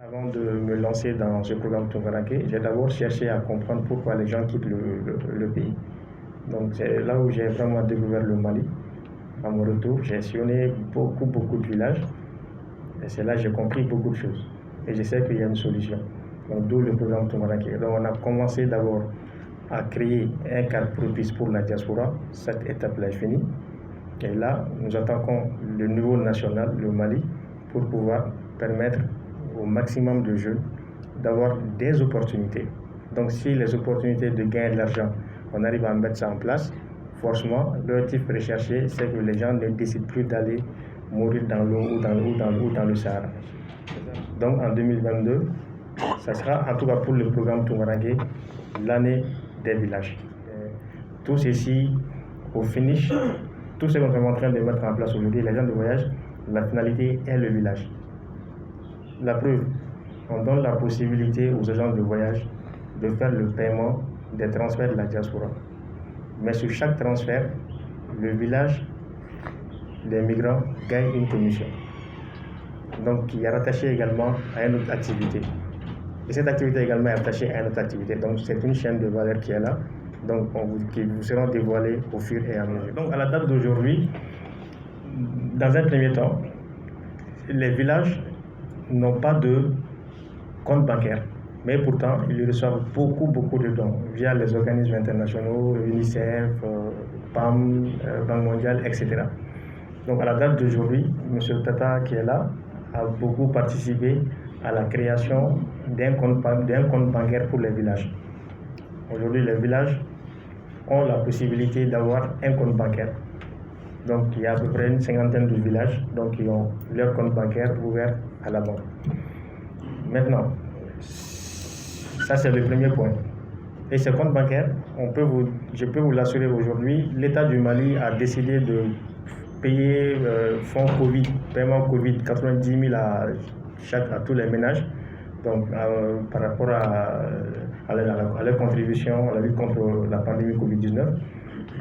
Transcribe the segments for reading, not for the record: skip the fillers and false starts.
Avant de me lancer dans ce programme Tungaranke, j'ai d'abord cherché à comprendre pourquoi les gens quittent le pays. Donc c'est là où j'ai vraiment découvert le Mali. À mon retour, j'ai sillonné beaucoup de villages. Et c'est là que j'ai compris beaucoup de choses. Et je sais qu'il y a une solution. Donc d'où le programme Tungaranke. Donc on a commencé d'abord à créer un cadre propice pour la diaspora. Cette étape-là est finie. Et là, nous attaquons le niveau national, le Mali, pour pouvoir permettre au maximum de jeunes d'avoir des opportunités. Donc si les opportunités de gagner de l'argent, on arrive à mettre ça en place, forcément, l'objectif recherché, c'est que les gens ne décident plus d'aller mourir dans l'eau ou dans le Sahara. Donc en 2022, ça sera, en tout cas pour le programme Tungaranke, l'année des villages. Tout ceci, au finish, tout ce qu'on est en train de mettre en place aujourd'hui, les gens de voyage, la finalité est le village. La preuve, on donne la possibilité aux agents de voyage de faire le paiement des transferts de la diaspora. Mais sur chaque transfert, le village des migrants gagne une commission. Donc, qui est rattachée également à une autre activité. Et cette activité également est attachée à une autre activité. Donc, c'est une chaîne de valeur qui est là, donc qui vous seront dévoilées au fur et à mesure. Donc, à la date d'aujourd'hui, dans un premier temps, les villages n'ont pas de compte bancaire, mais pourtant ils reçoivent beaucoup de dons via les organismes internationaux, UNICEF, PAM, Banque mondiale, etc. Donc à la date d'aujourd'hui, M. Tata qui est là a beaucoup participé à la création d'un compte bancaire pour les villages. Aujourd'hui, les villages ont la possibilité d'avoir un compte bancaire. Donc il y a à peu près une cinquantaine de villages donc, qui ont leur compte bancaire ouvert à la banque. Maintenant, ça c'est le premier point. Et ce compte bancaire, je peux vous l'assurer aujourd'hui, l'État du Mali a décidé de payer fonds Covid, paiement Covid, 90 000 à tous les ménages, donc par rapport à leur contribution à la lutte contre la pandémie Covid-19.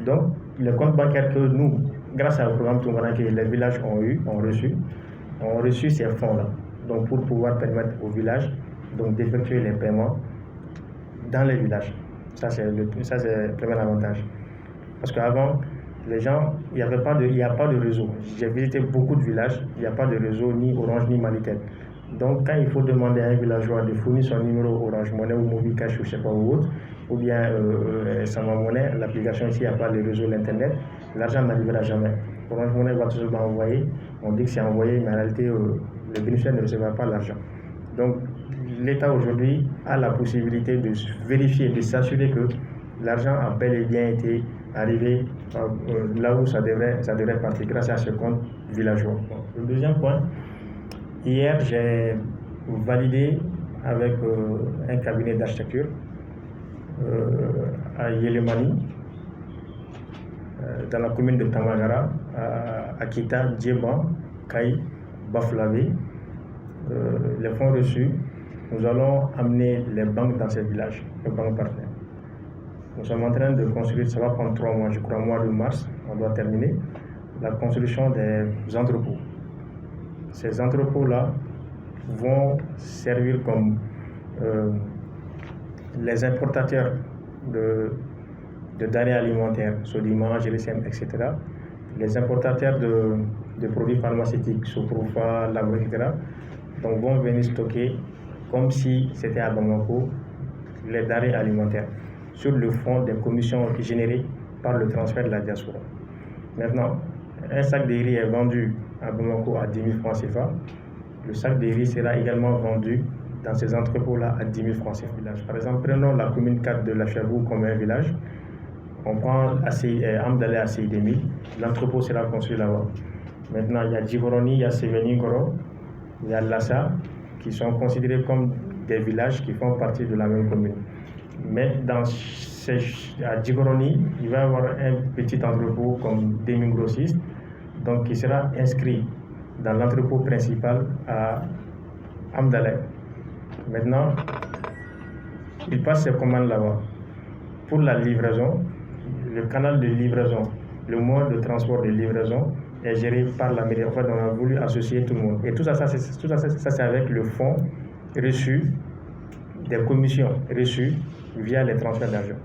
Donc, le compte bancaire que nous, grâce au programme Tungaranke, les villages ont reçu ces fonds-là. Donc, pour pouvoir permettre aux villages d'effectuer les paiements dans les villages. Ça, c'est le premier avantage. Parce qu'avant, les gens, il n'y a pas de réseau. J'ai visité beaucoup de villages, il n'y a pas de réseau, ni Orange, ni Malitel. Donc, quand il faut demander à un villageois de fournir son numéro Orange Money ou Mobile Cash ou je ne sais pas où autre, ou bien Sama Money, l'application ici, il n'y a pas de réseau, l'Internet, l'argent n'arrivera jamais. Orange Money va toujours envoyer, on dit que c'est envoyé, mais en réalité, le bénéficiaire ne recevra pas l'argent. Donc, l'État aujourd'hui a la possibilité de vérifier, de s'assurer que l'argent a bel et bien été arrivé là où ça devrait partir grâce à ce compte villageois. Le deuxième point, hier j'ai validé avec un cabinet d'architecture à Yelemani, dans la commune de Tamagara, à Kita, Djeba, Kaï, Baflavé, les fonds reçus. Nous allons amener les banques dans ces villages, les banques partenaires. Nous sommes en train de construire, ça va prendre 3 mois, je crois, au mois de mars, on doit terminer, la construction des entrepôts. Ces entrepôts-là vont servir comme les importateurs de denrées alimentaires, Sodima, GLSM, etc. Les importateurs de produits pharmaceutiques, Soprofa, Labo, etc. Donc vont venir stocker comme si c'était à Bamako les denrées alimentaires sur le fond des commissions générées par le transfert de la diaspora. Maintenant, un sac de riz est vendu à Bamako à 10 000 francs CFA. Le sac de riz sera également vendu dans ces entrepôts-là à 10 000 francs CFA. Par exemple, prenons la commune 4 de La Chabou comme un village. On prend Amdalé à CI2000, l'entrepôt sera construit là-bas. Maintenant, il y a Djiboroni, il y a Seveni Goro, il y a Lassa, qui sont considérés comme des villages qui font partie de la même commune. Mais à Djigoroni, il va y avoir un petit entrepôt comme demi-grossiste, donc qui sera inscrit dans l'entrepôt principal à Amdalé. Maintenant, il passe ses commandes là-bas. Pour la livraison, le canal de livraison, le mode de transport de livraison est géré par la mairie. En fait, on a voulu associer tout le monde. Et tout ça c'est avec le fonds reçus, des commissions reçues via les transferts d'argent.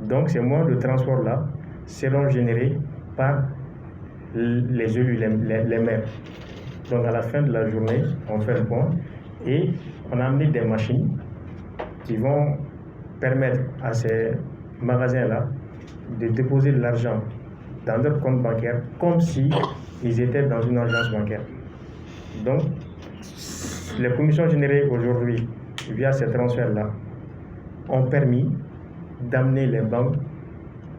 Donc ces moyens de transport-là seront générés par les élus, les maires. Donc à la fin de la journée, on fait le point et on a amené des machines qui vont permettre à ces magasins-là de déposer de l'argent dans leur compte bancaire comme si ils étaient dans une agence bancaire. Donc, les commissions générées aujourd'hui via ces transferts-là ont permis d'amener les banques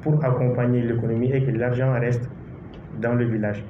pour accompagner l'économie et que l'argent reste dans le village.